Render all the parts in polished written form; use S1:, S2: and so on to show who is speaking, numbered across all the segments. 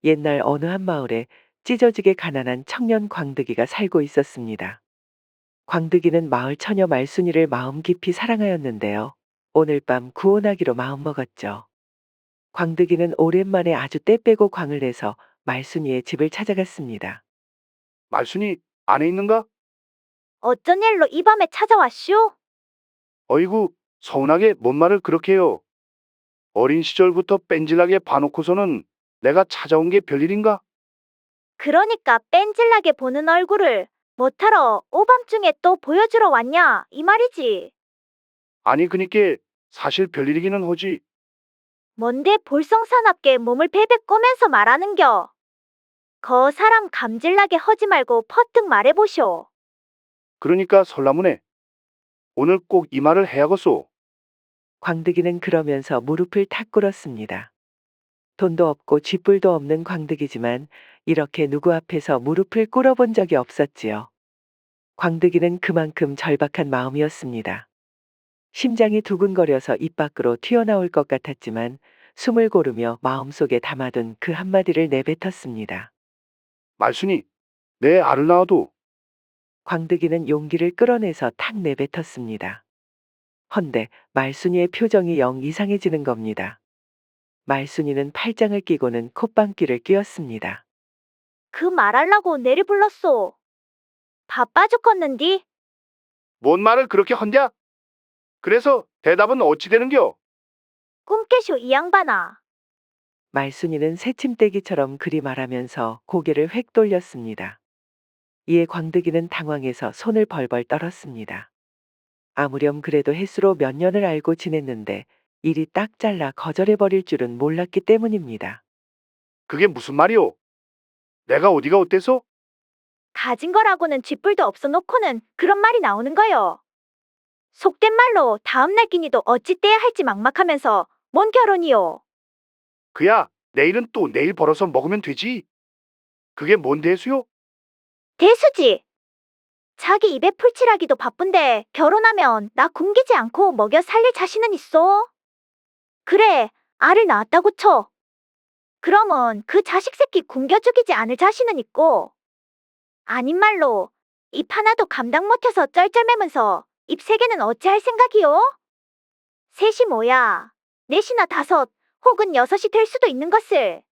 S1: 옛날 어느 한 마을에 찢어지게 가난한 청년 광득이가 살고 있었습니다. 광득이는 마을 처녀 말순이를 마음 깊이 사랑하였는데요. 오늘 밤 구혼하기로 마음먹었죠. 광득이는 오랜만에 아주 때 빼고 광을 내서 말순이의 집을 찾아갔습니다.
S2: 말순이 안에 있는가?
S3: 어쩐 일로 이 밤에 찾아왔슈?
S2: 어이구, 서운하게 뭔 말을 그렇게 해요. 어린 시절부터 뺀질나게 봐놓고서는 내가 찾아온 게 별일인가?
S3: 그러니까 뺀질나게 보는 얼굴을 뭐하러 오밤중에 또 보여주러 왔냐 이 말이지.
S2: 아니, 그니께 사실 별일이기는 하지.
S3: 뭔데 볼썽사납게 몸을 베베 꼬면서 말하는겨. 거 사람 감질나게 허지 말고 퍼뜩 말해보쇼.
S2: 그러니까 설라문에 오늘 꼭 이 말을 해야겠소.
S1: 광득이는 그러면서 무릎을 탁 꿇었습니다. 돈도 없고 쥐뿔도 없는 광득이지만 이렇게 누구 앞에서 무릎을 꿇어본 적이 없었지요. 광득이는 그만큼 절박한 마음이었습니다. 심장이 두근거려서 입 밖으로 튀어나올 것 같았지만 숨을 고르며 마음속에 담아둔 그 한마디를 내뱉었습니다.
S2: 말순이, 내 알을 낳아도.
S1: 광득이는 용기를 끌어내서 탁 내뱉었습니다. 헌데 말순이의 표정이 영 이상해지는 겁니다. 말순이는 팔짱을 끼고는 콧방귀를 뀌었습니다.
S3: 그 말하려고 내를 불렀소. 바빠 죽겠는디?
S2: 뭔 말을 그렇게 헌냐? 그래서 대답은 어찌 되는겨?
S3: 꿈깨쇼 이 양반아.
S1: 말순이는 새침대기처럼 그리 말하면서 고개를 획 돌렸습니다. 이에 광득이는 당황해서 손을 벌벌 떨었습니다. 아무렴 그래도 햇수로 몇 년을 알고 지냈는데 일이 딱 잘라 거절해버릴 줄은 몰랐기 때문입니다.
S2: 그게 무슨 말이오? 내가 어디가 어때서?
S3: 가진 거라고는 쥐뿔도 없어 놓고는 그런 말이 나오는 거요. 속된 말로 다음날 끼니도 어찌 떼야 할지 막막하면서 뭔 결혼이요.
S2: 그야 내일은 또 내일 벌어서 먹으면 되지. 그게 뭔 대수요?
S3: 대수지. 자기 입에 풀칠하기도 바쁜데 결혼하면 나 굶기지 않고 먹여 살릴 자신은 있어? 그래, 알을 낳았다고 쳐. 그러면 그 자식 새끼 굶겨 죽이지 않을 자신은 있고. 아닌 말로 입 하나도 감당 못해서 쩔쩔매면서 입 세 개는 어찌할 생각이요? 셋이 뭐야? 넷이나 다섯 혹은 여섯이 될 수도 있는 것을.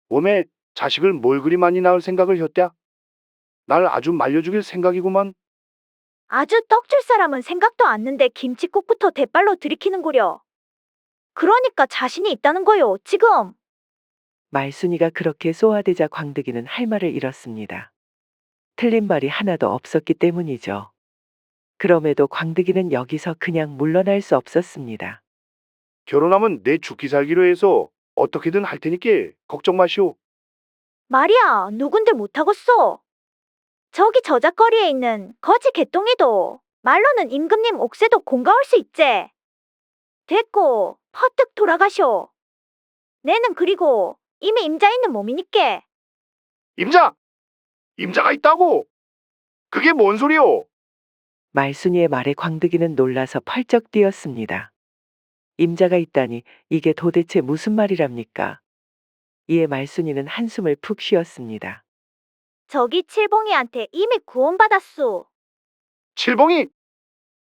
S2: 몸에 자식을 뭘 그리 많이 낳을 생각을 했랴? 날 아주 말려 죽일 생각이구만.
S3: 아주 떡줄 사람은 생각도 않는데 김칫국부터 대빨로 들이키는구려. 그러니까 자신이 있다는 거요, 지금.
S1: 말순이가 그렇게 쏘아대자 광득이는 할 말을 잃었습니다. 틀린 말이 하나도 없었기 때문이죠. 그럼에도 광득이는 여기서 그냥 물러날 수 없었습니다.
S2: 결혼하면 내 죽기 살기로 해서 어떻게든 할 테니께 걱정 마시오.
S3: 말이야, 누군들 못하겠어. 저기 저작거리에 있는 거지 개똥이도 말로는 임금님 옥새도 공가올 수 있제. 됐고, 퍼뜩 돌아가쇼. 내는 그리고 이미 임자 있는 몸이니께.
S2: 임자! 임자가 있다고! 그게 뭔 소리오?
S1: 말순이의 말에 광득이는 놀라서 펄쩍 뛰었습니다. 임자가 있다니 이게 도대체 무슨 말이랍니까? 이에 말순이는 한숨을 푹 쉬었습니다.
S3: 저기 칠봉이한테 이미 구원받았소.
S2: 칠봉이!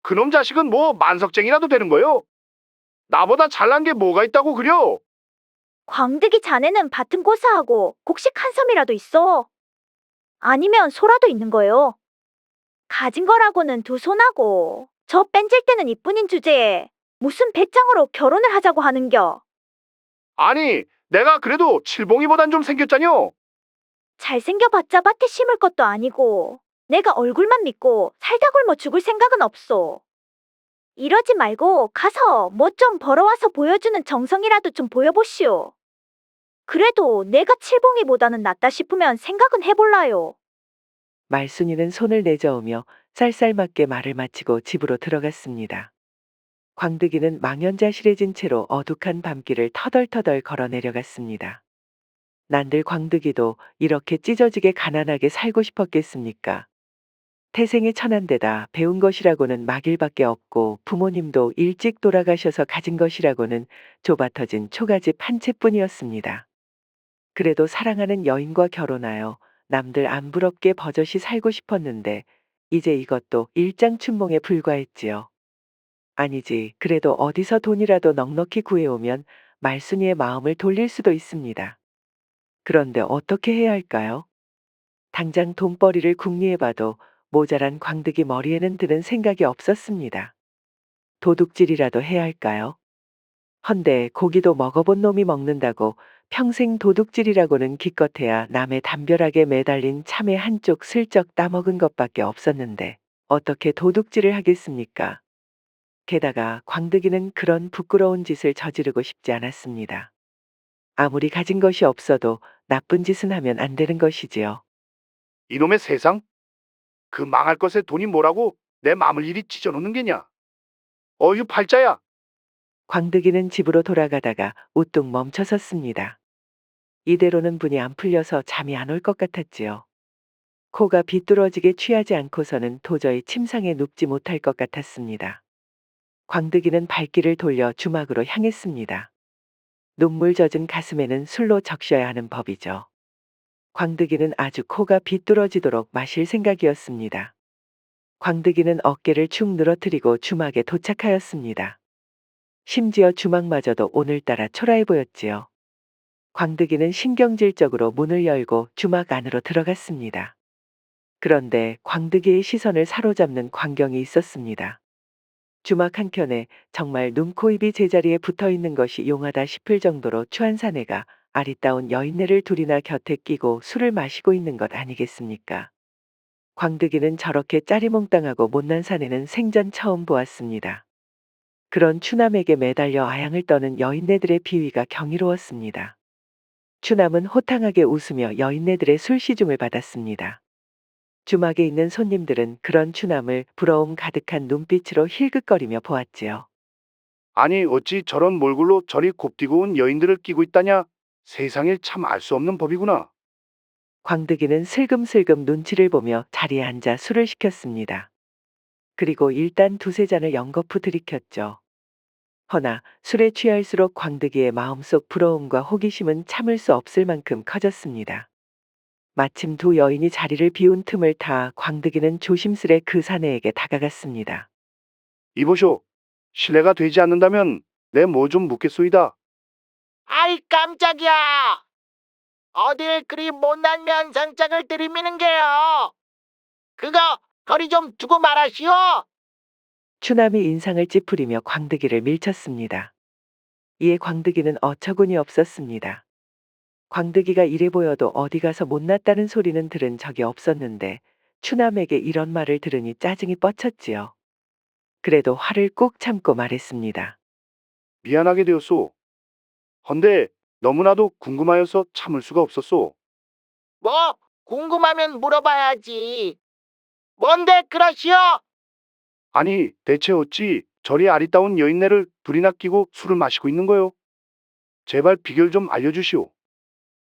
S2: 그놈 자식은 뭐 만석쟁이라도 되는 거요? 나보다 잘난 게 뭐가 있다고 그려?
S3: 광득이 자네는 밭은 고사하고 곡식 한 섬이라도 있어. 아니면 소라도 있는 거요. 가진 거라고는 두 손하고 저 뺀질 때는 이뿐인 주제에 무슨 배짱으로 결혼을 하자고 하는겨.
S2: 아니, 내가 그래도 칠봉이보단 좀 생겼잖여.
S3: 잘생겨봤자 밭에 심을 것도 아니고 내가 얼굴만 믿고 살다 굶어 죽을 생각은 없소. 이러지 말고 가서 뭐 좀 벌어와서 보여주는 정성이라도 좀 보여보시오. 그래도 내가 칠봉이보다는 낫다 싶으면 생각은 해볼라요.
S1: 말순이는 손을 내저으며 쌀쌀맞게 말을 마치고 집으로 들어갔습니다. 광득이는 망연자실해진 채로 어둑한 밤길을 터덜터덜 걸어 내려갔습니다. 난들 광득이도 이렇게 찢어지게 가난하게 살고 싶었겠습니까? 태생이 천한 데다 배운 것이라고는 막일밖에 없고 부모님도 일찍 돌아가셔서 가진 것이라고는 좁아터진 초가집 한 채뿐이었습니다. 그래도 사랑하는 여인과 결혼하여 남들 안 부럽게 버젓이 살고 싶었는데 이제 이것도 일장춘몽에 불과했지요. 아니지, 그래도 어디서 돈이라도 넉넉히 구해오면 말순이의 마음을 돌릴 수도 있습니다. 그런데 어떻게 해야 할까요? 당장 돈벌이를 궁리해봐도 모자란 광득이 머리에는 드는 생각이 없었습니다. 도둑질이라도 해야 할까요? 헌데 고기도 먹어본 놈이 먹는다고 평생 도둑질이라고는 기껏해야 남의 담벼락에 매달린 참외 한쪽 슬쩍 따먹은 것밖에 없었는데 어떻게 도둑질을 하겠습니까? 게다가 광득이는 그런 부끄러운 짓을 저지르고 싶지 않았습니다. 아무리 가진 것이 없어도 나쁜 짓은 하면 안 되는 것이지요.
S2: 이놈의 세상? 그 망할 것에 돈이 뭐라고 내 마음을 이리 찢어놓는 게냐? 어휴 팔자야.
S1: 광득이는 집으로 돌아가다가 우뚝 멈춰섰습니다. 이대로는 분이 안 풀려서 잠이 안 올 것 같았지요. 코가 비뚤어지게 취하지 않고서는 도저히 침상에 눕지 못할 것 같았습니다. 광득이는 발길을 돌려 주막으로 향했습니다. 눈물 젖은 가슴에는 술로 적셔야 하는 법이죠. 광득이는 아주 코가 비뚤어지도록 마실 생각이었습니다. 광득이는 어깨를 축 늘어뜨리고 주막에 도착하였습니다. 심지어 주막마저도 오늘따라 초라해 보였지요. 광득이는 신경질적으로 문을 열고 주막 안으로 들어갔습니다. 그런데 광득이의 시선을 사로잡는 광경이 있었습니다. 주막 한켠에 정말 눈, 코, 입이 제자리에 붙어 있는 것이 용하다 싶을 정도로 추한 사내가 아리따운 여인네를 둘이나 곁에 끼고 술을 마시고 있는 것 아니겠습니까? 광득이는 저렇게 짜리몽땅하고 못난 사내는 생전 처음 보았습니다. 그런 추남에게 매달려 아양을 떠는 여인네들의 비위가 경이로웠습니다. 추남은 호탕하게 웃으며 여인네들의 술시중을 받았습니다. 주막에 있는 손님들은 그런 추남을 부러움 가득한 눈빛으로 힐끗거리며 보았지요.
S2: 아니 어찌 저런 몰골로 저리 곱디고 온 여인들을 끼고 있다냐? 세상에 참 알 수 없는 법이구나.
S1: 광득이는 슬금슬금 눈치를 보며 자리에 앉아 술을 시켰습니다. 그리고 일단 두세 잔을 연거푸 들이켰죠. 허나 술에 취할수록 광득이의 마음속 부러움과 호기심은 참을 수 없을 만큼 커졌습니다. 마침 두 여인이 자리를 비운 틈을 타 광득이는 조심스레 그 사내에게 다가갔습니다.
S2: 이보쇼. 실례가 되지 않는다면 내 뭐 좀 묻겠소이다.
S4: 아이 깜짝이야. 어딜 그리 못난 면상짝을 들이미는 게요. 그거 거리 좀 두고 말하시오.
S1: 추남이 인상을 찌푸리며 광득이를 밀쳤습니다. 이에 광득이는 어처구니 없었습니다. 광득이가 이래 보여도 어디 가서 못났다는 소리는 들은 적이 없었는데 추남에게 이런 말을 들으니 짜증이 뻗쳤지요. 그래도 화를 꾹 참고 말했습니다.
S2: 미안하게 되었소. 헌데 너무나도 궁금하여서 참을 수가 없었소.
S4: 뭐 궁금하면 물어봐야지. 뭔데 그러시오?
S2: 아니 대체 어찌 저리 아리따운 여인네를 둘이나 끼고 술을 마시고 있는 거요? 제발 비결 좀 알려주시오.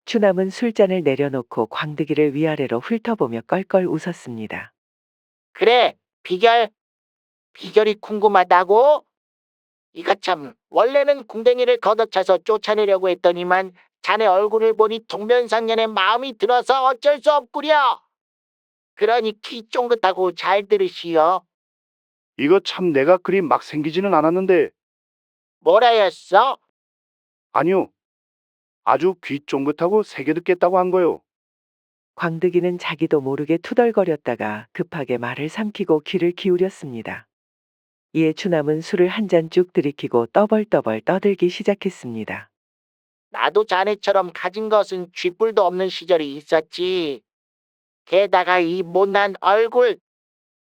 S1: 추남은 술잔을 내려놓고 광득이를 위아래로 훑어보며 껄껄 웃었습니다.
S4: 그래 비결이 궁금하다고? 이가 참 원래는 궁뎅이를 걷어차서 쫓아내려고 했더니만 자네 얼굴을 보니 동면상련의 마음이 들어서 어쩔 수 없구려. 그러니 키 쫑긋하고 잘 들으시오.
S2: 이거 참 내가 그리 막 생기지는 않았는데.
S4: 뭐라였어?
S2: 아니요. 아주 귀 쫑긋하고 새겨 듣겠다고 한 거요.
S1: 광득이는 자기도 모르게 투덜거렸다가 급하게 말을 삼키고 귀를 기울였습니다. 이에 추남은 술을 한 잔 쭉 들이키고 떠벌떠벌 떠들기 시작했습니다.
S4: 나도 자네처럼 가진 것은 쥐뿔도 없는 시절이 있었지. 게다가 이 못난 얼굴,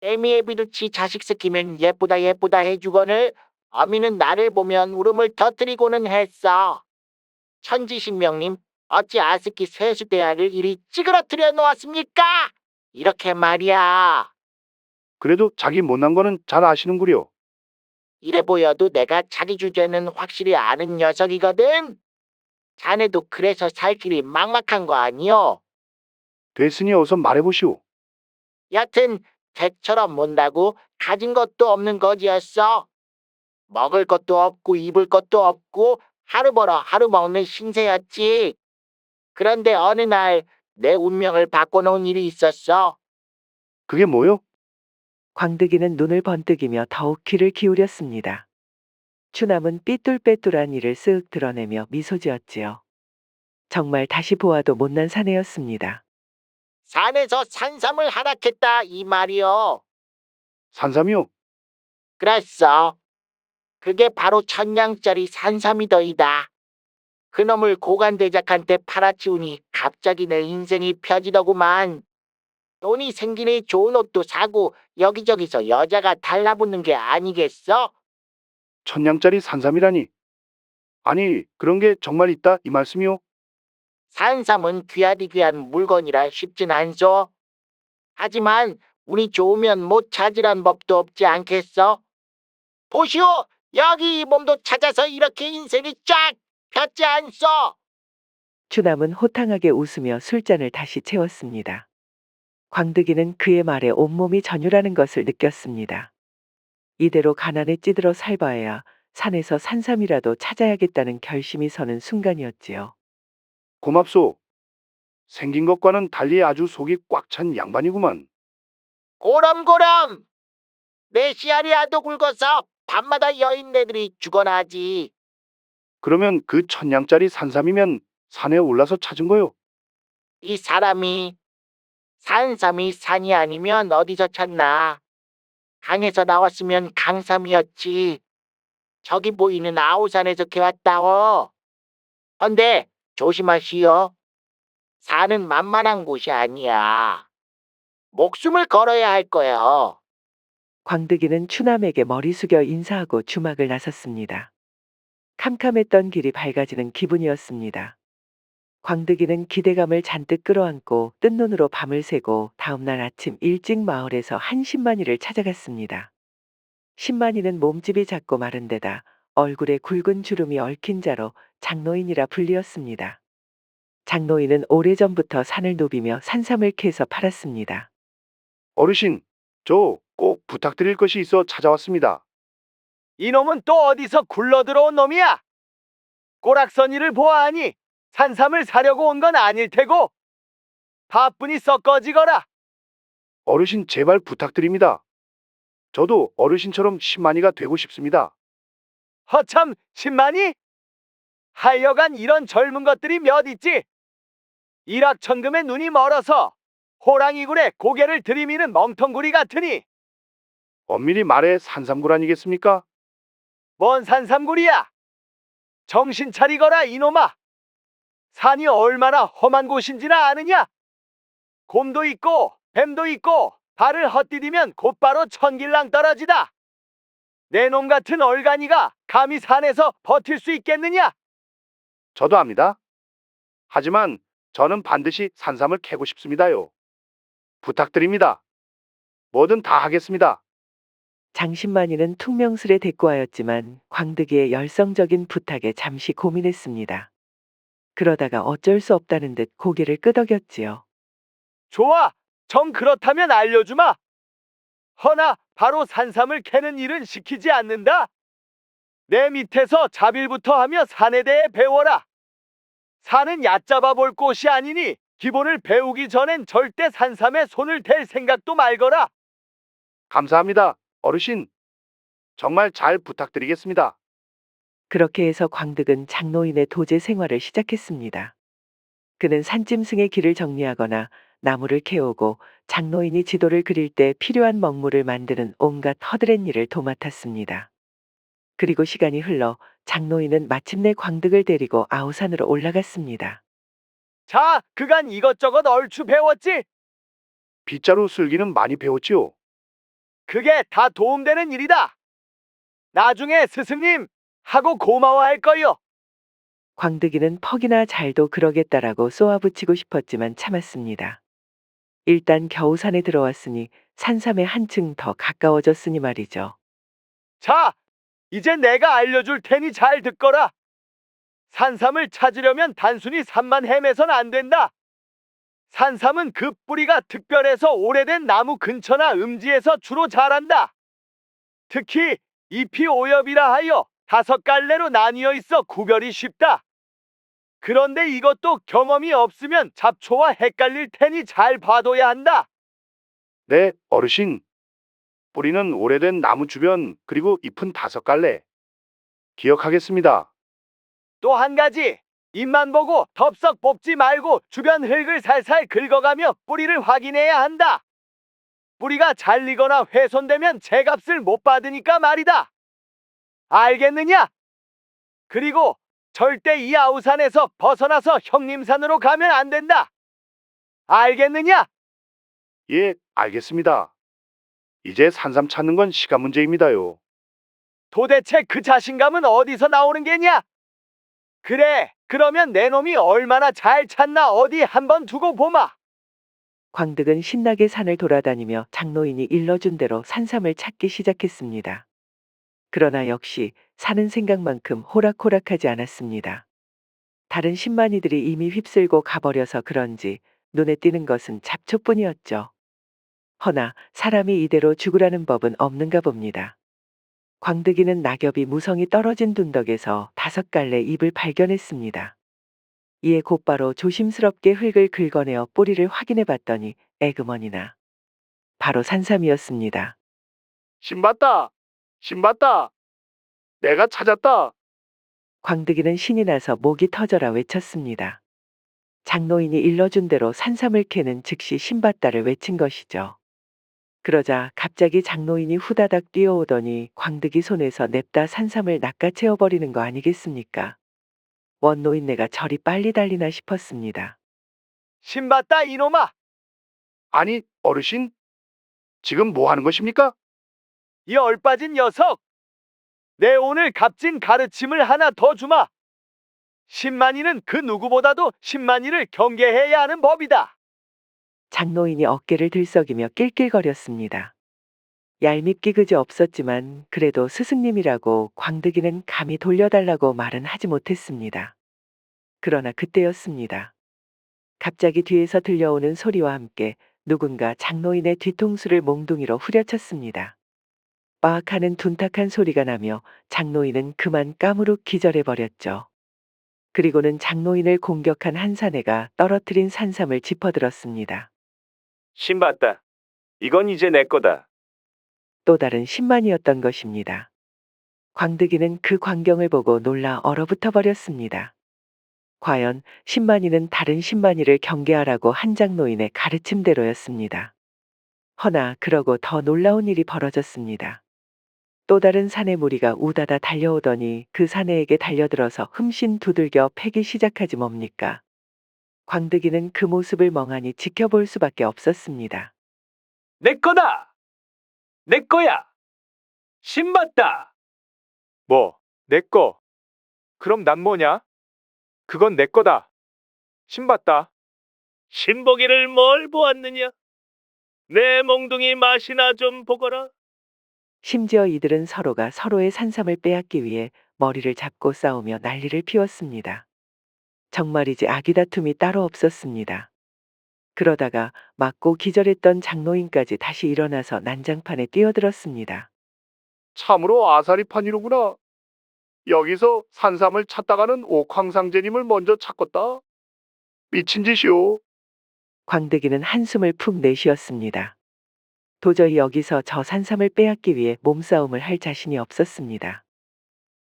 S4: 애미의 비두치 자식 새끼면 예쁘다 예쁘다 해주거늘 어미는 나를 보면 울음을 터뜨리고는 했어. 천지신명님, 어찌 아스키 세수대야를 이리 찌그러뜨려 놓았습니까? 이렇게 말이야.
S2: 그래도 자기 못난 거는 잘 아시는구려.
S4: 이래 보여도 내가 자기 주제는 확실히 아는 녀석이거든. 자네도 그래서 살 길이 막막한 거 아니요?
S2: 됐으니 어서 말해보시오.
S4: 여튼 댁처럼 못나고 가진 것도 없는 거지였어. 먹을 것도 없고 입을 것도 없고 하루 벌어 하루 먹는 신세였지. 그런데 어느 날 내 운명을 바꿔놓은 일이 있었어.
S2: 그게 뭐요?
S1: 광득이는 눈을 번뜩이며 더욱 귀를 기울였습니다. 추남은 삐뚤빼뚤한 이를 쓱 드러내며 미소 지었지요. 정말 다시 보아도 못난 사내였습니다.
S4: 산에서 산삼을 하락했다 이 말이요.
S2: 산삼이요?
S4: 그랬어. 그게 바로 천냥짜리 산삼이더이다. 그놈을 고관대작한테 팔아치우니 갑자기 내 인생이 펴지더구만. 돈이 생기니 좋은 옷도 사고 여기저기서 여자가 달라붙는 게 아니겠어?
S2: 천냥짜리 산삼이라니. 아니, 그런 게 정말 있다 이 말씀이요?
S4: 산삼은 귀하디 귀한 물건이라 쉽진 않소. 하지만 운이 좋으면 못 찾으란 법도 없지 않겠어? 보시오, 여기 이 몸도 찾아서 이렇게 인생이 쫙 폈지 않소?
S1: 추남은 호탕하게 웃으며 술잔을 다시 채웠습니다. 광득이는 그의 말에 온몸이 전율하는 것을 느꼈습니다. 이대로 가난에 찌들어 살봐야 산에서 산삼이라도 찾아야겠다는 결심이 서는 순간이었지요.
S2: 고맙소. 생긴 것과는 달리 아주 속이 꽉 찬 양반이구만.
S4: 고럼고럼! 내 씨알이라도 굵어서 밤마다 여인네들이 죽어나지.
S2: 그러면 그 천냥짜리 산삼이면 산에 올라서 찾은 거요?
S4: 이 사람이 산삼이 산이 아니면 어디서 찾나? 강에서 나왔으면 강삼이었지. 저기 보이는 아우산에서 캐왔다워. 헌데 조심하시오. 산은 만만한 곳이 아니야. 목숨을 걸어야 할 거예요.
S1: 광득이는 추남에게 머리 숙여 인사하고 주막을 나섰습니다. 캄캄했던 길이 밝아지는 기분이었습니다. 광득이는 기대감을 잔뜩 끌어안고 뜬 눈으로 밤을 새고 다음날 아침 일찍 마을에서 한 신만이를 찾아갔습니다. 신만이는 몸집이 작고 마른 데다 얼굴에 굵은 주름이 얽힌 자로 장노인이라 불리었습니다. 장노인은 오래전부터 산을 누비며 산삼을 캐서 팔았습니다.
S2: 어르신, 저 꼭 부탁드릴 것이 있어 찾아왔습니다.
S5: 이놈은 또 어디서 굴러들어온 놈이야? 꼬락서니를 보아하니 산삼을 사려고 온 건 아닐 테고 바쁘니 썩 꺼지거라.
S2: 어르신 제발 부탁드립니다. 저도 어르신처럼 신만이가 되고 싶습니다.
S5: 허참 신만이? 하여간 이런 젊은 것들이 몇 있지? 일확천금에 눈이 멀어서 호랑이굴에 고개를 들이미는 멍텅구리 같으니
S2: 엄밀히 말해 산삼굴 아니겠습니까?
S5: 뭔 산삼구리야? 정신 차리거라 이놈아. 산이 얼마나 험한 곳인지나 아느냐? 곰도 있고 뱀도 있고 발을 헛디디면 곧바로 천길랑 떨어지다. 내 놈 같은 얼간이가 감히 산에서 버틸 수 있겠느냐?
S2: 저도 압니다. 하지만 저는 반드시 산삼을 캐고 싶습니다요. 부탁드립니다. 뭐든 다 하겠습니다.
S1: 장신만이는 퉁명스레 대꾸하였지만 광득이의 열성적인 부탁에 잠시 고민했습니다. 그러다가 어쩔 수 없다는 듯 고개를 끄덕였지요.
S5: 좋아, 정 그렇다면 알려주마. 허나 바로 산삼을 캐는 일은 시키지 않는다. 내 밑에서 자빌부터 하며 산에 대해 배워라. 산은 얕잡아 볼 곳이 아니니 기본을 배우기 전엔 절대 산삼에 손을 댈 생각도 말거라.
S2: 감사합니다. 어르신. 정말 잘 부탁드리겠습니다.
S1: 그렇게 해서 광득은 장노인의 도제 생활을 시작했습니다. 그는 산짐승의 길을 정리하거나 나무를 캐오고 장노인이 지도를 그릴 때 필요한 먹물을 만드는 온갖 허드렛 일을 도맡았습니다. 그리고 시간이 흘러 장노인은 마침내 광득을 데리고 아우산으로 올라갔습니다.
S5: 자, 그간 이것저것 얼추 배웠지?
S2: 빗자루 쓸기는 많이 배웠지요.
S5: 그게 다 도움되는 일이다. 나중에 스승님 하고 고마워할 거요.
S1: 광득이는 퍽이나 잘도 그러겠다라고 쏘아붙이고 싶었지만 참았습니다. 일단 겨우 산에 들어왔으니 산삼에 한층 더 가까워졌으니 말이죠.
S5: 자, 이제 내가 알려줄 테니 잘 듣거라. 산삼을 찾으려면 단순히 산만 헤매선 안 된다. 산삼은 그 뿌리가 특별해서 오래된 나무 근처나 음지에서 주로 자란다. 특히 잎이 오엽이라 하여 5갈래로 나뉘어 있어 구별이 쉽다. 그런데 이것도 경험이 없으면 잡초와 헷갈릴 테니 잘 봐둬야 한다.
S2: 네, 어르신. 뿌리는 오래된 나무 주변 그리고 잎은 5갈래. 기억하겠습니다.
S5: 또 한 가지. 잎만 보고 덥석 뽑지 말고 주변 흙을 살살 긁어가며 뿌리를 확인해야 한다. 뿌리가 잘리거나 훼손되면 제값을 못 받으니까 말이다. 알겠느냐? 그리고 절대 이 아우산에서 벗어나서 형님산으로 가면 안 된다. 알겠느냐?
S2: 예, 알겠습니다. 이제 산삼 찾는 건 시간 문제입니다요.
S5: 도대체 그 자신감은 어디서 나오는 게냐? 그래, 그러면 내 놈이 얼마나 잘 찾나 어디 한번 두고 보마.
S1: 광득은 신나게 산을 돌아다니며 장노인이 일러준 대로 산삼을 찾기 시작했습니다. 그러나 역시 사는 생각만큼 호락호락하지 않았습니다. 다른 신만이들이 이미 휩쓸고 가버려서 그런지 눈에 띄는 것은 잡초뿐이었죠. 허나 사람이 이대로 죽으라는 법은 없는가 봅니다. 광득이는 낙엽이 무성히 떨어진 둔덕에서 5갈래 잎을 발견했습니다. 이에 곧바로 조심스럽게 흙을 긁어내어 뿌리를 확인해 봤더니 에그머니나 바로 산삼이었습니다.
S2: 신봤다! 신봤다! 내가 찾았다!
S1: 광득이는 신이 나서 목이 터져라 외쳤습니다. 장노인이 일러준 대로 산삼을 캐는 즉시 신받다를 외친 것이죠. 그러자 갑자기 장노인이 후다닥 뛰어오더니 광득이 손에서 냅다 산삼을 낚아채워버리는 거 아니겠습니까? 원노인네가 저리 빨리 달리나 싶었습니다.
S5: 신봤다 이놈아.
S2: 아니, 어르신? 지금 뭐 하는 것입니까?
S5: 이 얼빠진 녀석. 내 오늘 값진 가르침을 하나 더 주마. 신만이는 그 누구보다도 신만이를 경계해야 하는 법이다.
S1: 장노인이 어깨를 들썩이며 낄낄거렸습니다. 얄밉기 그지 없었지만 그래도 스승님이라고 광득이는 감히 돌려달라고 말은 하지 못했습니다. 그러나 그때였습니다. 갑자기 뒤에서 들려오는 소리와 함께 누군가 장노인의 뒤통수를 몽둥이로 후려쳤습니다. 빡 하는 둔탁한 소리가 나며 장노인은 그만 까무룩 기절해버렸죠. 그리고는 장노인을 공격한 한 사내가 떨어뜨린 산삼을 짚어들었습니다.
S5: 신봤다. 이건 이제 내 거다.
S1: 또 다른 신만이었던 것입니다. 광득이는 그 광경을 보고 놀라 얼어붙어 버렸습니다. 과연 신만이는 다른 신만이를 경계하라고 한 장노인의 가르침대로였습니다. 허나 그러고 더 놀라운 일이 벌어졌습니다. 또 다른 사내 무리가 우다다 달려오더니 그 사내에게 달려들어서 흠씬 두들겨 패기 시작하지 뭡니까? 광득이는 그 모습을 멍하니 지켜볼 수밖에 없었습니다.
S5: 내 거다. 내 거야. 신봤다. 뭐, 내 거. 그럼 난 뭐냐? 그건 내 거다. 신봤다. 신보기를 뭘 보았느냐? 내 몽둥이 맛이나 좀 보거라.
S1: 심지어 이들은 서로가 서로의 산삼을 빼앗기 위해 머리를 잡고 싸우며 난리를 피웠습니다. 정말이지 아귀다툼이 따로 없었습니다. 그러다가 맞고 기절했던 장노인까지 다시 일어나서 난장판에 뛰어들었습니다.
S2: 참으로 아사리판이로구나. 여기서 산삼을 찾다가는 옥황상제님을 먼저 찾겄다. 미친 짓이오.
S1: 광득이는 한숨을 푹 내쉬었습니다. 도저히 여기서 저 산삼을 빼앗기 위해 몸싸움을 할 자신이 없었습니다.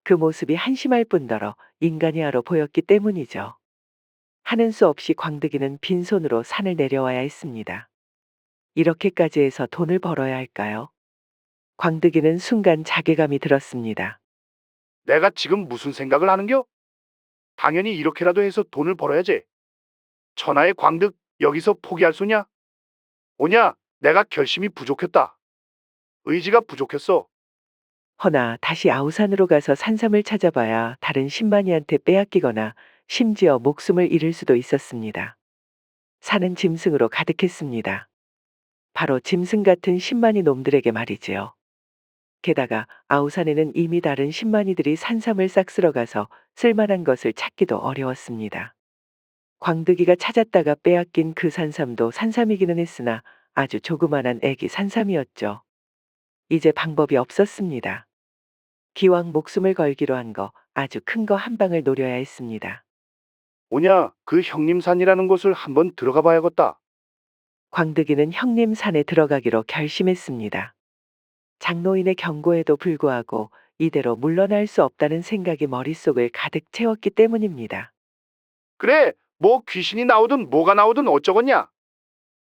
S1: 그 모습이 한심할 뿐더러 인간이하러 보였기 때문이죠. 하는 수 없이 광득이는 빈손으로 산을 내려와야 했습니다. 이렇게까지 해서 돈을 벌어야 할까요? 광득이는 순간 자괴감이 들었습니다.
S2: 내가 지금 무슨 생각을 하는겨? 당연히 이렇게라도 해서 돈을 벌어야지. 천하의 광득 여기서 포기할 소냐? 오냐, 내가 결심이 부족했다. 의지가 부족했어.
S1: 허나 다시 아우산으로 가서 산삼을 찾아봐야 다른 신만이한테 빼앗기거나 심지어 목숨을 잃을 수도 있었습니다. 산은 짐승으로 가득했습니다. 바로 짐승 같은 신만이 놈들에게 말이지요. 게다가 아우산에는 이미 다른 신만이들이 산삼을 싹 쓸어가서 쓸만한 것을 찾기도 어려웠습니다. 광득이가 찾았다가 빼앗긴 그 산삼도 산삼이기는 했으나 아주 조그만한 애기 산삼이었죠. 이제 방법이 없었습니다. 기왕 목숨을 걸기로 한 거 아주 큰 거 한 방을 노려야 했습니다.
S2: 오냐, 그 형님산이라는 곳을 한번 들어가 봐야겠다.
S1: 광득이는 형님 산에 들어가기로 결심했습니다. 장노인의 경고에도 불구하고 이대로 물러날 수 없다는 생각이 머릿속을 가득 채웠기 때문입니다.
S2: 그래, 뭐 귀신이 나오든 뭐가 나오든 어쩌겠냐.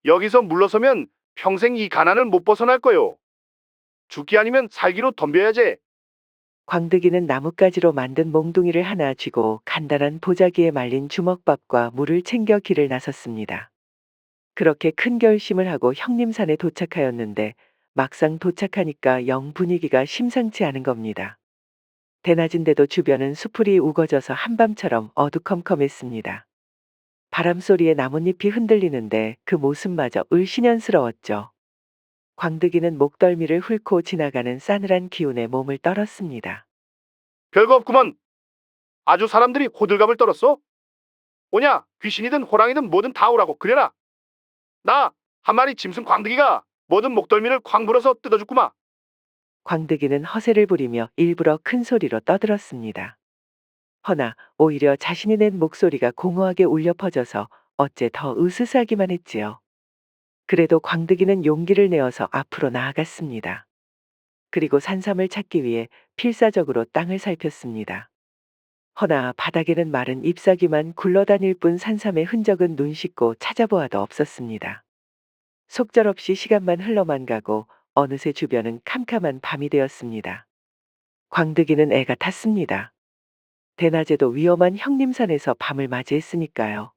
S2: 여기서 물러서면 평생 이 가난을 못 벗어날 거요. 죽기 아니면 살기로 덤벼야지.
S1: 광득이는 나뭇가지로 만든 몽둥이를 하나 쥐고 간단한 보자기에 말린 주먹밥과 물을 챙겨 길을 나섰습니다. 그렇게 큰 결심을 하고 형림산에 도착하였는데 막상 도착하니까 영 분위기가 심상치 않은 겁니다. 대낮인데도 주변은 수풀이 우거져서 한밤처럼 어두컴컴했습니다. 바람소리에 나뭇잎이 흔들리는데 그 모습마저 을씨년스러웠죠. 광득이는 목덜미를 훑고 지나가는 싸늘한 기운에 몸을 떨었습니다.
S2: 별거 없구먼. 아주 사람들이 호들갑을 떨었어. 오냐, 귀신이든 호랑이든 뭐든 다 오라고 그래라. 나 한 마리 짐승 광득이가 뭐든 목덜미를 쾅 불어서 뜯어줄구마.
S1: 광득이는 허세를 부리며 일부러 큰 소리로 떠들었습니다. 허나 오히려 자신이 낸 목소리가 공허하게 울려 퍼져서 어째 더 으스스하기만 했지요. 그래도 광득이는 용기를 내어서 앞으로 나아갔습니다. 그리고 산삼을 찾기 위해 필사적으로 땅을 살폈습니다. 허나 바닥에는 마른 잎사귀만 굴러다닐 뿐 산삼의 흔적은 눈 씻고 찾아보아도 없었습니다. 속절없이 시간만 흘러만 가고 어느새 주변은 캄캄한 밤이 되었습니다. 광득이는 애가 탔습니다. 대낮에도 위험한 형림산에서 밤을 맞이했으니까요.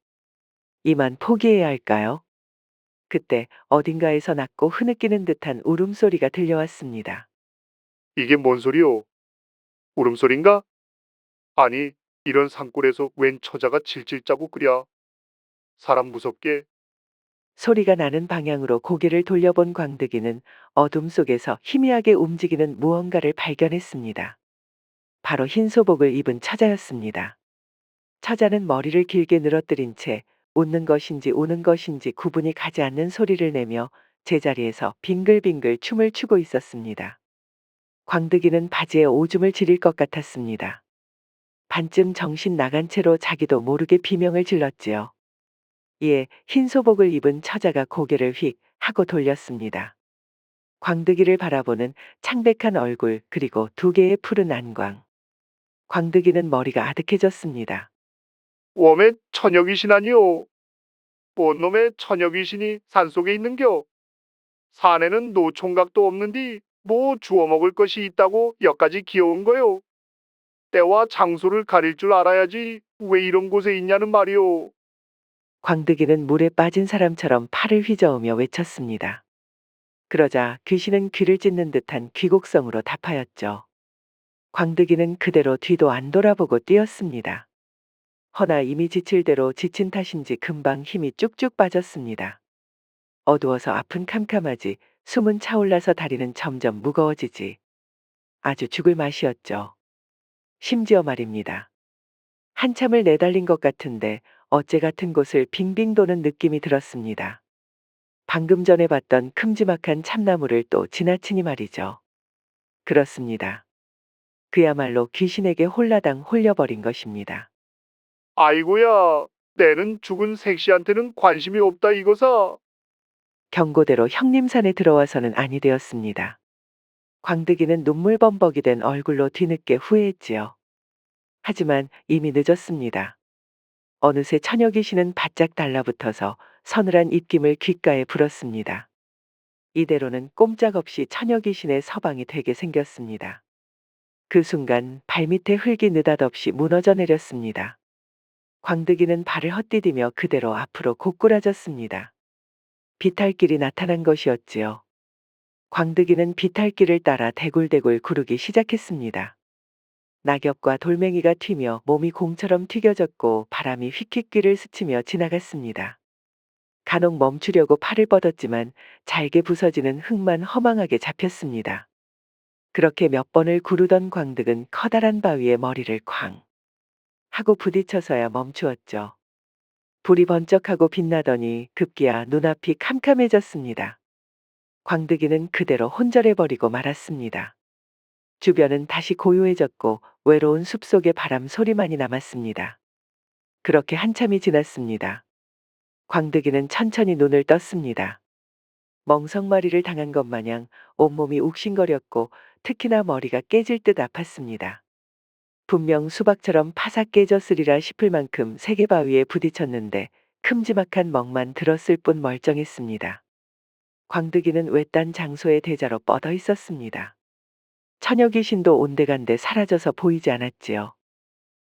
S1: 이만 포기해야 할까요? 그때 어딘가에서 낮고 흐느끼는 듯한 울음소리가 들려왔습니다.
S2: 이게 뭔 소리요? 울음소린가? 아니, 이런 산골에서 웬 처자가 질질 짜고 끓여. 사람 무섭게.
S1: 소리가 나는 방향으로 고개를 돌려본 광득이는 어둠 속에서 희미하게 움직이는 무언가를 발견했습니다. 바로 흰 소복을 입은 처자였습니다. 처자는 머리를 길게 늘어뜨린 채 웃는 것인지 우는 것인지 구분이 가지 않는 소리를 내며 제자리에서 빙글빙글 춤을 추고 있었습니다. 광득이는 바지에 오줌을 지릴 것 같았습니다. 반쯤 정신 나간 채로 자기도 모르게 비명을 질렀지요. 이에 흰 소복을 입은 처자가 고개를 휙 하고 돌렸습니다. 광득이를 바라보는 창백한 얼굴 그리고 두 개의 푸른 안광. 광득이는 머리가 아득해졌습니다.
S2: 웜의 처녀귀신 아니오. 뭔 놈의 처녀귀신이 산속에 있는겨. 산에는 노총각도 없는디 뭐 주워 먹을 것이 있다고 여기까지 기어온 거요. 때와 장소를 가릴 줄 알아야지 왜 이런 곳에 있냐는 말이오.
S1: 광득이는 물에 빠진 사람처럼 팔을 휘저으며 외쳤습니다. 그러자 귀신은 귀를 찢는 듯한 귀곡성으로 답하였죠. 광득이는 그대로 뒤도 안 돌아보고 뛰었습니다. 허나 이미 지칠 대로 지친 탓인지 금방 힘이 쭉쭉 빠졌습니다. 어두워서 앞은 캄캄하지 숨은 차올라서 다리는 점점 무거워지지. 아주 죽을 맛이었죠. 심지어 말입니다. 한참을 내달린 것 같은데 어째 같은 곳을 빙빙 도는 느낌이 들었습니다. 방금 전에 봤던 큼지막한 참나무를 또 지나치니 말이죠. 그렇습니다. 그야말로 귀신에게 홀라당 홀려버린 것입니다.
S2: 아이고야, 내는 죽은 색시한테는 관심이 없다 이거사.
S1: 경고대로 형림산에 들어와서는 아니 되었습니다. 광득이는 눈물범벅이 된 얼굴로 뒤늦게 후회했지요. 하지만 이미 늦었습니다. 어느새 처녀 귀신은 바짝 달라붙어서 서늘한 입김을 귓가에 불었습니다. 이대로는 꼼짝없이 처녀 귀신의 서방이 되게 생겼습니다. 그 순간 발밑에 흙이 느닷없이 무너져 내렸습니다. 광득이는 발을 헛디디며 그대로 앞으로 고꾸라졌습니다. 비탈길이 나타난 것이었지요. 광득이는 비탈길을 따라 대굴대굴 구르기 시작했습니다. 낙엽과 돌멩이가 튀며 몸이 공처럼 튀겨졌고 바람이 휙휙 귀를 스치며 지나갔습니다. 간혹 멈추려고 팔을 뻗었지만 잘게 부서지는 흙만 허망하게 잡혔습니다. 그렇게 몇 번을 구르던 광득은 커다란 바위에 머리를 쾅 하고 부딪혀서야 멈추었죠. 불이 번쩍하고 빛나더니 급기야 눈앞이 캄캄해졌습니다. 광득이는 그대로 혼절해버리고 말았습니다. 주변은 다시 고요해졌고 외로운 숲속의 바람 소리만이 남았습니다. 그렇게 한참이 지났습니다. 광득이는 천천히 눈을 떴습니다. 멍석마리를 당한 것 마냥 온몸이 욱신거렸고 특히나 머리가 깨질 듯 아팠습니다. 분명 수박처럼 파삭 깨졌으리라 싶을 만큼 세계바위에 부딪혔는데 큼지막한 멍만 들었을 뿐 멀쩡했습니다. 광득이는 외딴 장소의 대자로 뻗어 있었습니다. 처녀 귀신도 온데간데 사라져서 보이지 않았지요.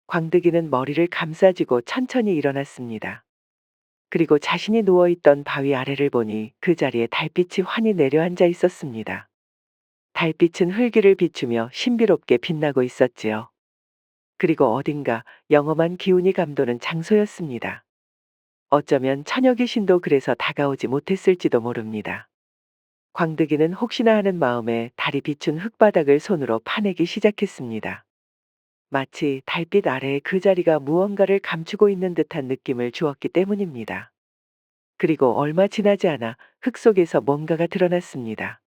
S1: 광득이는 머리를 감싸쥐고 천천히 일어났습니다. 그리고 자신이 누워있던 바위 아래를 보니 그 자리에 달빛이 환히 내려앉아 있었습니다. 달빛은 흙위를 비추며 신비롭게 빛나고 있었지요. 그리고 어딘가 영험한 기운이 감도는 장소였습니다. 어쩌면 처녀 귀신도 그래서 다가오지 못했을지도 모릅니다. 광득이는 혹시나 하는 마음에 달이 비춘 흙바닥을 손으로 파내기 시작했습니다. 마치 달빛 아래에 그 자리가 무언가를 감추고 있는 듯한 느낌을 주었기 때문입니다. 그리고 얼마 지나지 않아 흙 속에서 뭔가가 드러났습니다.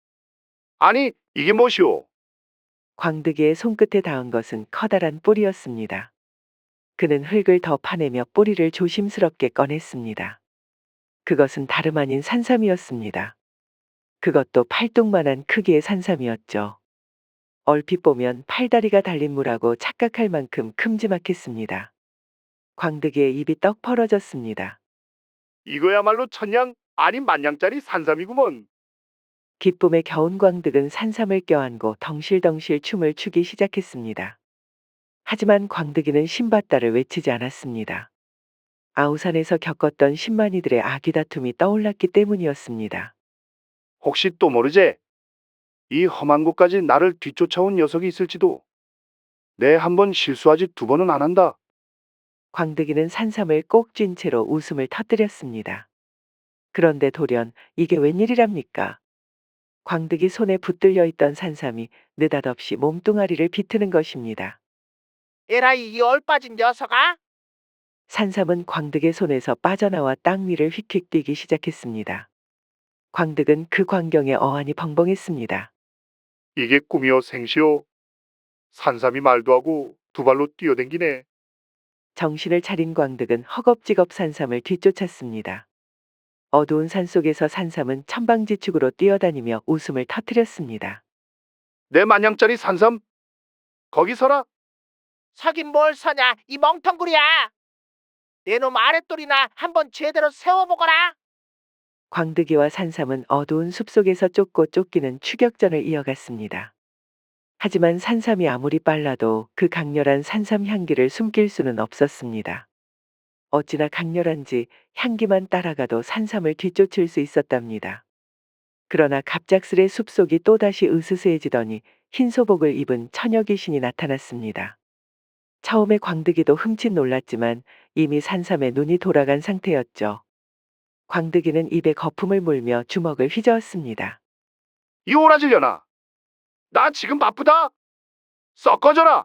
S2: 아니, 이게 무엇이오?
S1: 광득이의 손끝에 닿은 것은 커다란 뿔이었습니다. 그는 흙을 더 파내며 뿌리를 조심스럽게 꺼냈습니다. 그것은 다름 아닌 산삼이었습니다. 그것도 팔뚝만한 크기의 산삼이었죠. 얼핏 보면 팔다리가 달린 무라고 착각할 만큼 큼지막했습니다. 광득이의 입이 떡 벌어졌습니다.
S2: 이거야말로 천냥 아니 만냥짜리 산삼이구먼.
S1: 기쁨에 겨운 광득은 산삼을 껴안고 덩실덩실 춤을 추기 시작했습니다. 하지만 광득이는 신밧다를 외치지 않았습니다. 아우산에서 겪었던 신만이들의 아귀 다툼이 떠올랐기 때문이었습니다.
S2: 혹시 또 모르제? 이 험한 곳까지 나를 뒤쫓아온 녀석이 있을지도. 내 한 번 실수하지 두 번은 안 한다.
S1: 광득이는 산삼을 꼭 쥔 채로 웃음을 터뜨렸습니다. 그런데 돌연 이게 웬일이랍니까? 광득이 손에 붙들려 있던 산삼이 느닷없이 몸뚱아리를 비트는 것입니다.
S4: 에라이 이 얼빠진 녀석아.
S1: 산삼은 광득의 손에서 빠져나와 땅 위를 휙휙 뛰기 시작했습니다. 광득은 그 광경에 어안이 벙벙했습니다.
S2: 이게 꿈이요 생시요. 산삼이 말도 하고 두 발로 뛰어댕기네.
S1: 정신을 차린 광득은 허겁지겁 산삼을 뒤쫓았습니다. 어두운 산속에서 산삼은 천방지축으로 뛰어다니며 웃음을 터뜨렸습니다.
S2: 내 만냥짜리 산삼. 거기 서라.
S4: 서긴 뭘 서냐 이 멍텅구리야. 내 놈 아랫돌이나 한번 제대로 세워보거라.
S1: 광득이와 산삼은 어두운 숲속에서 쫓고 쫓기는 추격전을 이어갔습니다. 하지만 산삼이 아무리 빨라도 그 강렬한 산삼 향기를 숨길 수는 없었습니다. 어찌나 강렬한지 향기만 따라가도 산삼을 뒤쫓을 수 있었답니다. 그러나 갑작스레 숲속이 또다시 으스스해지더니 흰 소복을 입은 처녀 귀신이 나타났습니다. 처음에 광득이도 흠칫 놀랐지만 이미 산삼에 눈이 돌아간 상태였죠. 광득이는 입에 거품을 물며 주먹을 휘저었습니다.
S2: 이 오라질려나. 나 지금 바쁘다. 썩 꺼져라.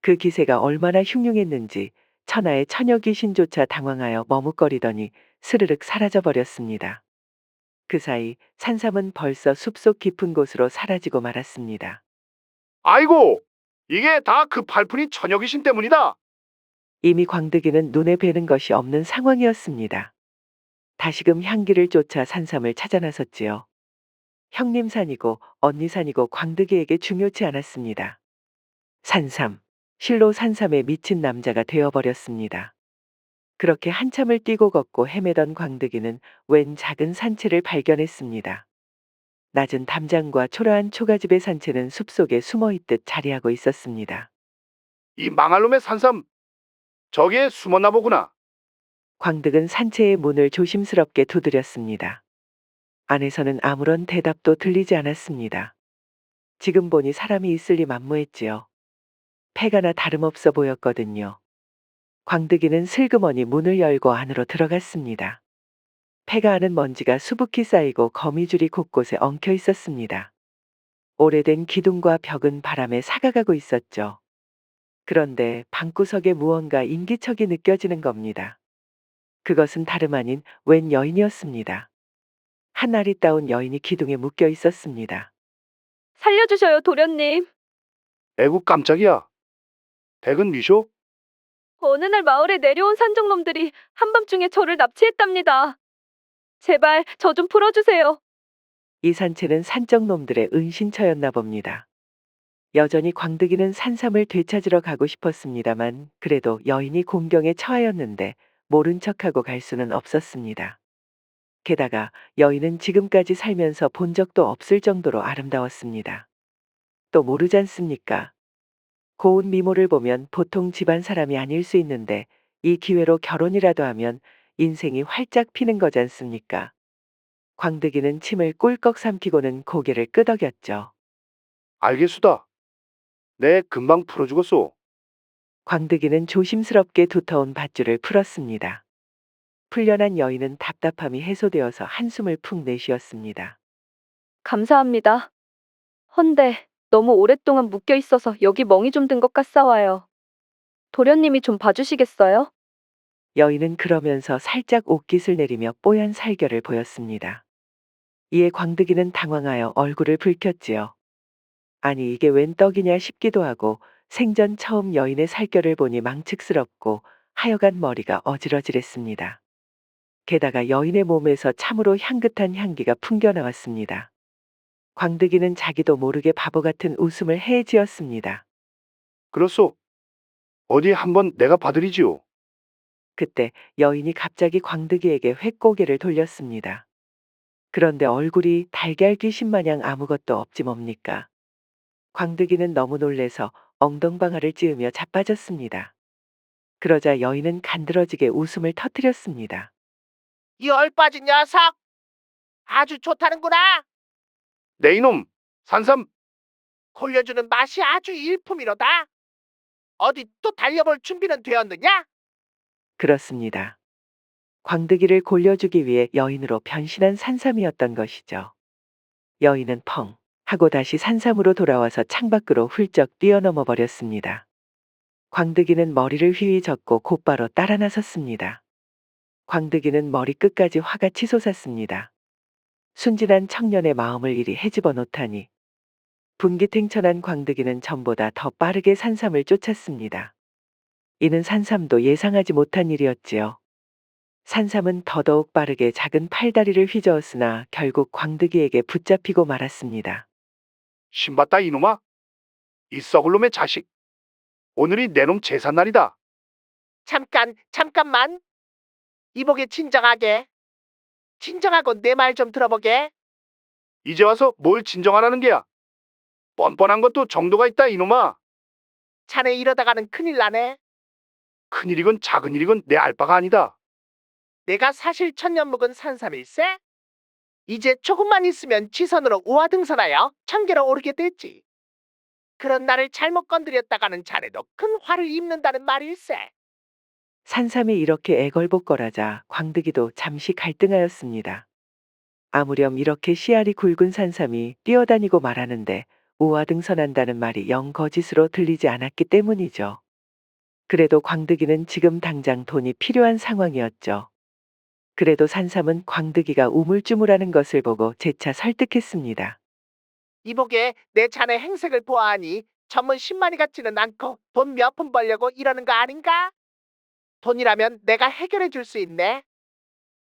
S1: 그 기세가 얼마나 흉흉했는지 천하의 처녀 귀신조차 당황하여 머뭇거리더니 스르륵 사라져버렸습니다. 그 사이 산삼은 벌써 숲속 깊은 곳으로 사라지고 말았습니다.
S2: 아이고, 이게 다 그 팔푼이 처녀 귀신 때문이다.
S1: 이미 광득이는 눈에 뵈는 것이 없는 상황이었습니다. 다시금 향기를 쫓아 산삼을 찾아 나섰지요. 형님 산이고 언니 산이고 광득이에게 중요치 않았습니다. 산삼, 실로 산삼에 미친 남자가 되어버렸습니다. 그렇게 한참을 뛰고 걷고 헤매던 광득이는 웬 작은 산채를 발견했습니다. 낮은 담장과 초라한 초가집의 산채는 숲속에 숨어있듯 자리하고 있었습니다.
S2: 이 망할 놈의 산삼. 저기에 숨었나 보구나.
S1: 광득은 산채의 문을 조심스럽게 두드렸습니다. 안에서는 아무런 대답도 들리지 않았습니다. 지금 보니 사람이 있을 리 만무했지요. 폐가나 다름없어 보였거든요. 광득이는 슬그머니 문을 열고 안으로 들어갔습니다. 폐가 안은 먼지가 수북히 쌓이고 거미줄이 곳곳에 엉켜 있었습니다. 오래된 기둥과 벽은 바람에 사가가고 있었죠. 그런데 방구석에 무언가 인기척이 느껴지는 겁니다. 그것은 다름 아닌 웬 여인이었습니다. 한 아리따운 여인이 기둥에 묶여 있었습니다.
S6: 살려주셔요, 도련님.
S2: 애구 깜짝이야. 댁은 니쇼?
S6: 어느 날 마을에 내려온 산적놈들이 한밤중에 저를 납치했답니다. 제발 저 좀 풀어주세요.
S1: 이 산채는 산적놈들의 은신처였나 봅니다. 여전히 광득이는 산삼을 되찾으러 가고 싶었습니다만 그래도 여인이 공경에 처하였는데 모른 척하고 갈 수는 없었습니다. 게다가 여인은 지금까지 살면서 본 적도 없을 정도로 아름다웠습니다. 또 모르지 않습니까? 고운 미모를 보면 보통 집안 사람이 아닐 수 있는데 이 기회로 결혼이라도 하면 인생이 활짝 피는 거지 않습니까? 광득이는 침을 꿀꺽 삼키고는 고개를 끄덕였죠.
S2: 알겠수다. 내 금방 풀어주겠소.
S1: 광득이는 조심스럽게 두터운 밧줄을 풀었습니다. 풀려난 여인은 답답함이 해소되어서 한숨을 푹 내쉬었습니다.
S6: 감사합니다. 헌데 너무 오랫동안 묶여 있어서 여기 멍이 좀 든 것 같사와요. 도련님이 좀 봐주시겠어요?
S1: 여인은 그러면서 살짝 옷깃을 내리며 뽀얀 살결을 보였습니다. 이에 광득이는 당황하여 얼굴을 붉혔지요. 아니 이게 웬 떡이냐 싶기도 하고 생전 처음 여인의 살결을 보니 망측스럽고 하여간 머리가 어지러질했습니다. 게다가 여인의 몸에서 참으로 향긋한 향기가 풍겨나왔습니다. 광득이는 자기도 모르게 바보 같은 웃음을 해지었습니다.
S2: 그렇소. 어디 한번 내가 봐드리지요.
S1: 그때 여인이 갑자기 광득이에게 횟고개를 돌렸습니다. 그런데 얼굴이 달걀 귀신 마냥 아무것도 없지 뭡니까? 광득이는 너무 놀래서 엉덩방아를 찌으며 자빠졌습니다. 그러자 여인은 간드러지게 웃음을 터뜨렸습니다.
S4: 이 얼빠진 녀석! 아주 좋다는구나!
S2: 내 이놈, 산삼,
S4: 골려주는 맛이 아주 일품이로다. 어디 또 달려볼 준비는 되었느냐?
S1: 그렇습니다. 광득이를 골려주기 위해 여인으로 변신한 산삼이었던 것이죠. 여인은 펑 하고 다시 산삼으로 돌아와서 창밖으로 훌쩍 뛰어넘어 버렸습니다. 광득이는 머리를 휘휘 젓고 곧바로 따라 나섰습니다. 광득이는 머리끝까지 화가 치솟았습니다. 순진한 청년의 마음을 이리 헤집어 놓다니. 분기탱천한 광득이는 전보다 더 빠르게 산삼을 쫓았습니다. 이는 산삼도 예상하지 못한 일이었지요. 산삼은 더더욱 빠르게 작은 팔다리를 휘저었으나 결국 광득이에게 붙잡히고 말았습니다.
S2: 신봤다 이놈아. 이 썩을 놈의 자식. 오늘이 내 놈 제삿날이다.
S4: 잠깐만. 이보게 진정하게. 진정하고 내 말 좀 들어보게.
S2: 이제 와서 뭘 진정하라는 게야. 뻔뻔한 것도 정도가 있다 이놈아.
S4: 자네 이러다가는 큰일 나네.
S2: 큰일이건 작은 일이건 내 알바가 아니다.
S4: 내가 사실 천년 묵은 산삼일세? 이제 조금만 있으면 지선으로 우화등선하여 천계로 오르게 됐지. 그런 나를 잘못 건드렸다가는 자네도 큰 화를 입는다는 말일세.
S1: 산삼이 이렇게 애걸복걸하자 광득이도 잠시 갈등하였습니다. 아무렴 이렇게 씨알이 굵은 산삼이 뛰어다니고 말하는데 우화등선한다는 말이 영 거짓으로 들리지 않았기 때문이죠. 그래도 광득이는 지금 당장 돈이 필요한 상황이었죠. 그래도 산삼은 광득이가 우물쭈물하는 것을 보고 재차 설득했습니다.
S4: 이보게 내 자네 행색을 보아하니 전문 10만이 같지는 않고 돈 몇 푼 벌려고 이러는 거 아닌가? 돈이라면 내가 해결해 줄 수 있네.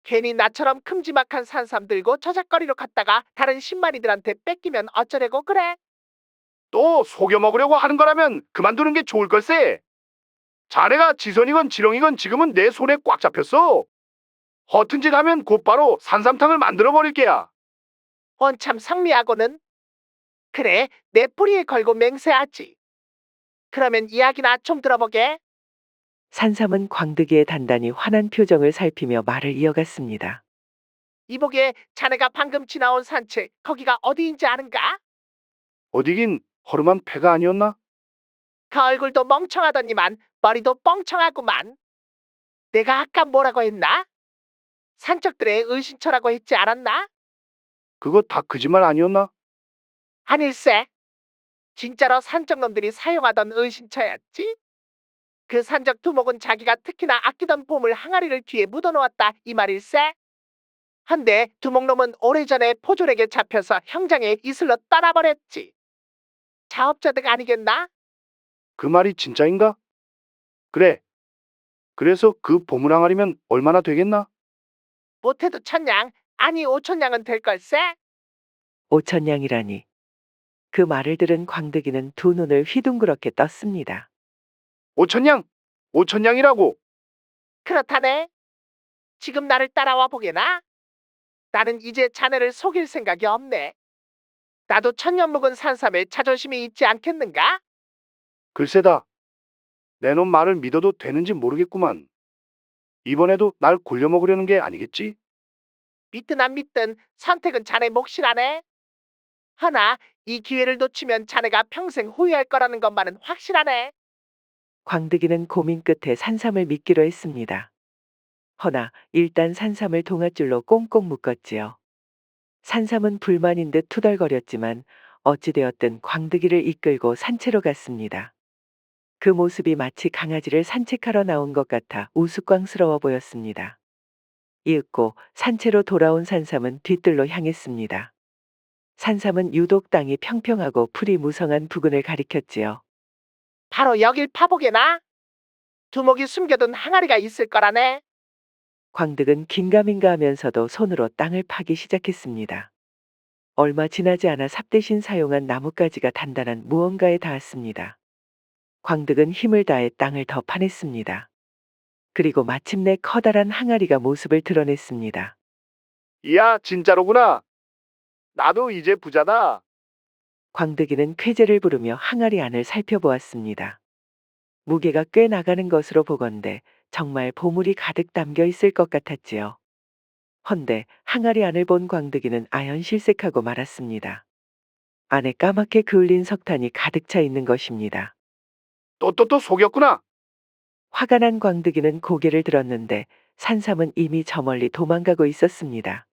S4: 괜히 나처럼 큼지막한 산삼 들고 저작거리로 갔다가 다른 10만이들한테 뺏기면 어쩌려고 그래?
S2: 또 속여 먹으려고 하는 거라면 그만두는 게 좋을 걸세. 자네가 지선이건 지렁이건 지금은 내 손에 꽉 잡혔어. 허튼 짓 하면 곧바로 산삼탕을 만들어 버릴 게야.
S4: 원참 상미하고는. 그래, 내 뿌리에 걸고 맹세하지. 그러면 이야기나 좀 들어보게.
S1: 산삼은 광득이의 단단히 환한 표정을 살피며 말을 이어갔습니다.
S4: 이보게 자네가 방금 지나온 산책 거기가 어디인지 아는가?
S2: 어디긴 허름한 패가 아니었나?
S4: 그 얼굴도 멍청하더니만 머리도 뻥청하구만. 내가 아까 뭐라고 했나? 산적들의 은신처라고 했지 않았나?
S2: 그거 다 거짓말 아니었나?
S4: 아닐세. 진짜로 산적놈들이 사용하던 은신처였지? 그 산적 두목은 자기가 특히나 아끼던 보물 항아리를 뒤에 묻어놓았다 이 말일세. 한데 두목놈은 오래전에 포졸에게 잡혀서 형장에 이슬로 떠나버렸지. 자업자득 아니겠나?
S2: 그 말이 진짜인가? 그래, 그래서 그 보물 항아리면 얼마나 되겠나?
S4: 못해도 1,000냥, 아니 5,000냥은 될 걸세?
S1: 5천냥이라니. 그 말을 들은 광득이는 두 눈을 휘둥그렇게 떴습니다.
S2: 5천냥! 5천냥이라고!
S4: 그렇다네. 지금 나를 따라와 보게나? 나는 이제 자네를 속일 생각이 없네. 나도 천년 묵은 산삼에 자존심이 있지 않겠는가?
S2: 글쎄다. 내 놈 말을 믿어도 되는지 모르겠구만. 이번에도 날 굴려먹으려는 게 아니겠지?
S4: 믿든 안 믿든 선택은 자네 몫이라네. 허나 이 기회를 놓치면 자네가 평생 후회할 거라는 것만은 확실하네.
S1: 광득이는 고민 끝에 산삼을 믿기로 했습니다. 허나 일단 산삼을 동아줄로 꽁꽁 묶었지요. 산삼은 불만인 듯 투덜거렸지만 어찌되었든 광득이를 이끌고 산채로 갔습니다. 그 모습이 마치 강아지를 산책하러 나온 것 같아 우스꽝스러워 보였습니다. 이윽고 산채로 돌아온 산삼은 뒤뜰로 향했습니다. 산삼은 유독 땅이 평평하고 풀이 무성한 부근을 가리켰지요.
S4: 바로 여길 파보게나? 두목이 숨겨둔 항아리가 있을 거라네.
S1: 광득은 긴가민가 하면서도 손으로 땅을 파기 시작했습니다. 얼마 지나지 않아 삽 대신 사용한 나뭇가지가 단단한 무언가에 닿았습니다. 광득은 힘을 다해 땅을 더 파냈습니다. 그리고 마침내 커다란 항아리가 모습을 드러냈습니다.
S2: 이야, 진짜로구나. 나도 이제 부자다.
S1: 광득이는 쾌재를 부르며 항아리 안을 살펴보았습니다. 무게가 꽤 나가는 것으로 보건대 정말 보물이 가득 담겨 있을 것 같았지요. 헌데 항아리 안을 본 광득이는 아연 실색하고 말았습니다. 안에 까맣게 그을린 석탄이 가득 차 있는 것입니다.
S2: 또 속였구나.
S1: 화가 난 광득이는 고개를 들었는데 산삼은 이미 저 멀리 도망가고 있었습니다.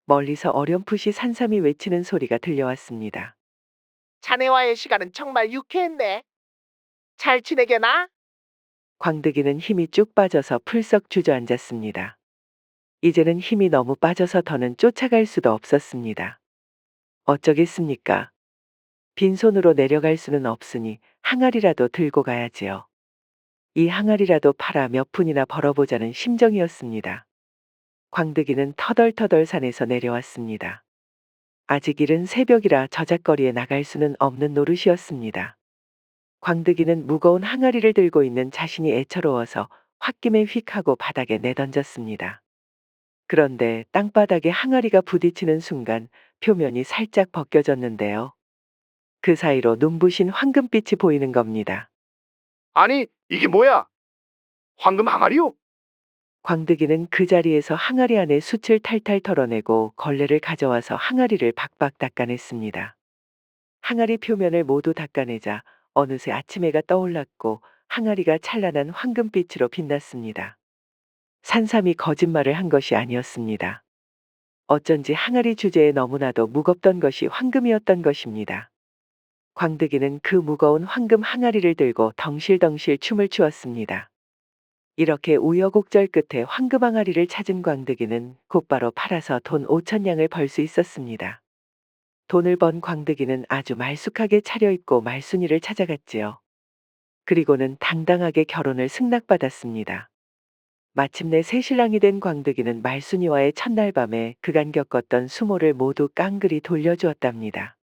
S1: 멀리서 어렴풋이 산삼이 외치는 소리가 들려왔습니다.
S4: 자네와의 시간은 정말 유쾌했네. 잘 지내게나?
S1: 광득이는 힘이 쭉 빠져서 풀썩 주저앉았습니다. 이제는 힘이 너무 빠져서 더는 쫓아갈 수도 없었습니다. 어쩌겠습니까? 빈손으로 내려갈 수는 없으니 항아리라도 들고 가야지요. 이 항아리라도 팔아 몇 푼이나 벌어보자는 심정이었습니다. 광득이는 터덜터덜 산에서 내려왔습니다. 아직 이른 새벽이라 저작거리에 나갈 수는 없는 노릇이었습니다. 광득이는 무거운 항아리를 들고 있는 자신이 애처로워서 홧김에 휙 하고 바닥에 내던졌습니다. 그런데 땅바닥에 항아리가 부딪히는 순간 표면이 살짝 벗겨졌는데요. 그 사이로 눈부신 황금빛이 보이는 겁니다.
S2: 아니, 이게 뭐야? 황금 항아리요?
S1: 광득이는 그 자리에서 항아리 안에 숯을 탈탈 털어내고 걸레를 가져와서 항아리를 박박 닦아냈습니다. 항아리 표면을 모두 닦아내자 어느새 아침해가 떠올랐고 항아리가 찬란한 황금빛으로 빛났습니다. 산삼이 거짓말을 한 것이 아니었습니다. 어쩐지 항아리 주제에 너무나도 무겁던 것이 황금이었던 것입니다. 광득이는 그 무거운 황금 항아리를 들고 덩실덩실 춤을 추었습니다. 이렇게 우여곡절 끝에 황금 항아리를 찾은 광득이는 곧바로 팔아서 돈 5천냥을 벌 수 있었습니다. 돈을 번 광득이는 아주 말쑥하게 차려입고 말순이를 찾아갔지요. 그리고는 당당하게 결혼을 승낙받았습니다. 마침내 새신랑이 된 광득이는 말순이와의 첫날 밤에 그간 겪었던 수모를 모두 깡그리 돌려주었답니다.